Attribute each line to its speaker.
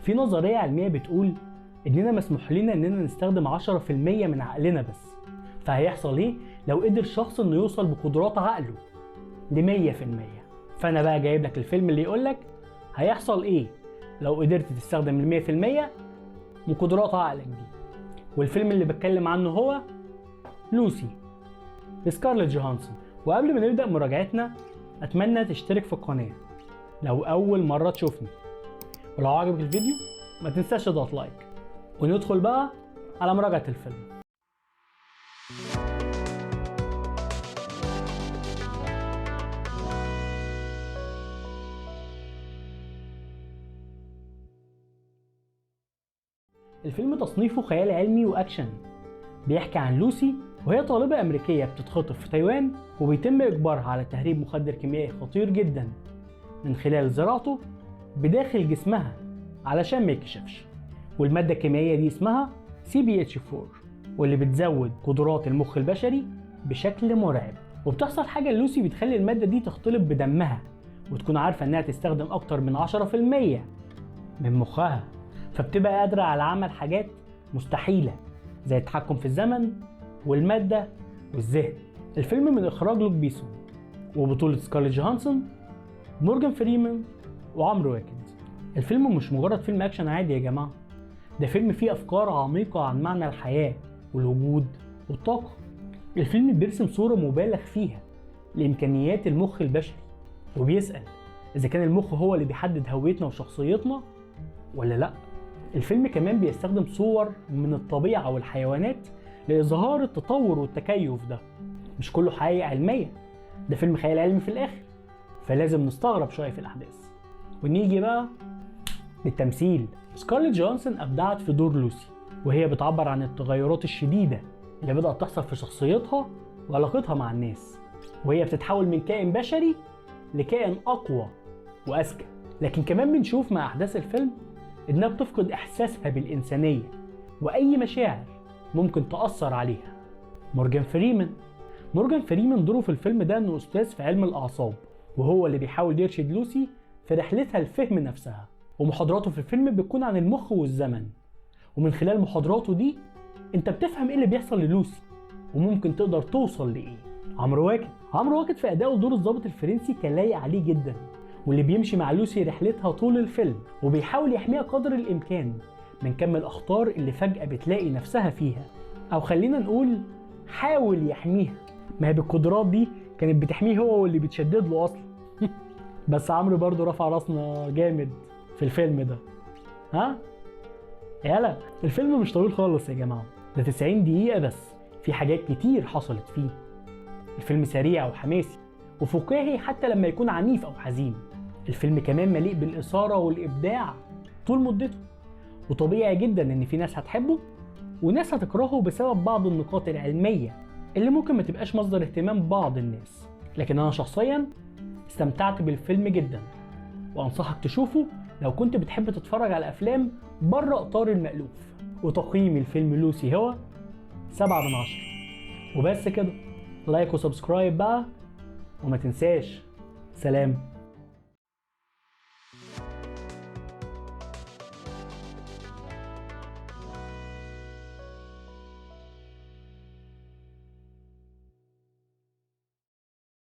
Speaker 1: في نظرية علمية بتقول اننا مسموح لنا اننا نستخدم 10% من عقلنا بس. فهيحصل ايه لو قدر شخص انه يوصل بقدرات عقله ل 100%؟ فانا بقى جايب لك الفيلم اللي يقولك هيحصل ايه لو قدرت تستخدم ال 100% من قدرات عقلك دي. والفيلم اللي بتكلم عنه هو لوسي لسكارليت جوهانسون. وقبل ما نبدأ مراجعتنا اتمنى تشترك في القناة لو اول مرة تشوفني، ولو عجبك الفيديو ما تنساش تضغط لايك. وندخل بقى على مراجعة الفيلم. الفيلم تصنيفه خيال علمي واكشن، بيحكي عن لوسي وهي طالبة أمريكية بتتخطف في تايوان وبيتم إجبارها على تهريب مخدر كيميائي خطير جدا من خلال زراعته بداخل جسمها علشان ما يكشفش. والمادة الكيميائية دي اسمها CBH4 واللي بتزود قدرات المخ البشري بشكل مرعب. وبتحصل حاجة لوسي بتخلي المادة دي تختلط بدمها وتكون عارفة انها تستخدم اكتر من 10% من مخها، فبتبقى قادرة على عمل حاجات مستحيلة زي التحكم في الزمن والمادة والذهن. الفيلم من اخراج لوك بيسون وبطولة سكارليت جوهانسون، مورجان فريمان، وعمرو واكد. الفيلم مش مجرد فيلم اكشن عادي يا جماعة، ده فيلم فيه افكار عميقة عن معنى الحياة والوجود والطاقة. الفيلم بيرسم صورة مبالغ فيها لامكانيات المخ البشري وبيسأل اذا كان المخ هو اللي بيحدد هويتنا وشخصيتنا ولا لا. الفيلم كمان بيستخدم صور من الطبيعة والحيوانات لإظهار التطور والتكيف ده. مش كله حقيقة علمية، ده فيلم خيال علمي في الآخر، فلازم نستغرب شوية في الأحداث. ونيجي بقى للتمثيل. سكارليت جوهانسون أبدعت في دور لوسي وهي بتعبر عن التغيرات الشديدة اللي بدأت تحصل في شخصيتها وعلاقتها مع الناس، وهي بتتحول من كائن بشري لكائن أقوى وأذكى. لكن كمان بنشوف مع أحداث الفيلم إنها بتفقد إحساسها بالإنسانية وأي مشاعر ممكن تأثر عليها. مورجان فريمان دوره في الفيلم ده إنه أستاذ في علم الأعصاب، وهو اللي بيحاول يرشد لوسي في رحلتها لفهم نفسها. ومحاضراته في الفيلم بتكون عن المخ والزمن، ومن خلال محاضراته دي أنت بتفهم إيه اللي بيحصل للوسي وممكن تقدر توصل لإيه. عمرو واكد في أدائه دور الضابط الفرنسي كان لايق عليه جدا، واللي بيمشي مع لوسي رحلتها طول الفيلم وبيحاول يحميها قدر الإمكان من كم الأخطار اللي فجأة بتلاقي نفسها فيها، أو خلينا نقول حاول يحميها. ما هي بالقدرات دي كانت بتحميه هو واللي بتشدد له أصلا. بس عمرو برضو رفع راسنا جامد في الفيلم ده. ها؟ يلا الفيلم مش طويل خالص يا جماعة، ده 90 دقيقة بس في حاجات كتير حصلت فيه. الفيلم سريع وحماسي وفكاهي حتى لما يكون عنيف أو حزين. الفيلم كمان مليء بالإثارة والإبداع طول مدته، وطبيعي جدا إن في ناس هتحبه وناس هتكرهه بسبب بعض النقاط العلمية اللي ممكن ما تبقاش مصدر اهتمام بعض الناس. لكن أنا شخصيا استمتعت بالفيلم جدا، وأنصحك تشوفه لو كنت بتحب تتفرج على أفلام بره إطار المألوف. وتقييم الفيلم لوسي هو 7/10. وبس كده، لايك وسبسكرايب بقى، وما تنساش. سلام.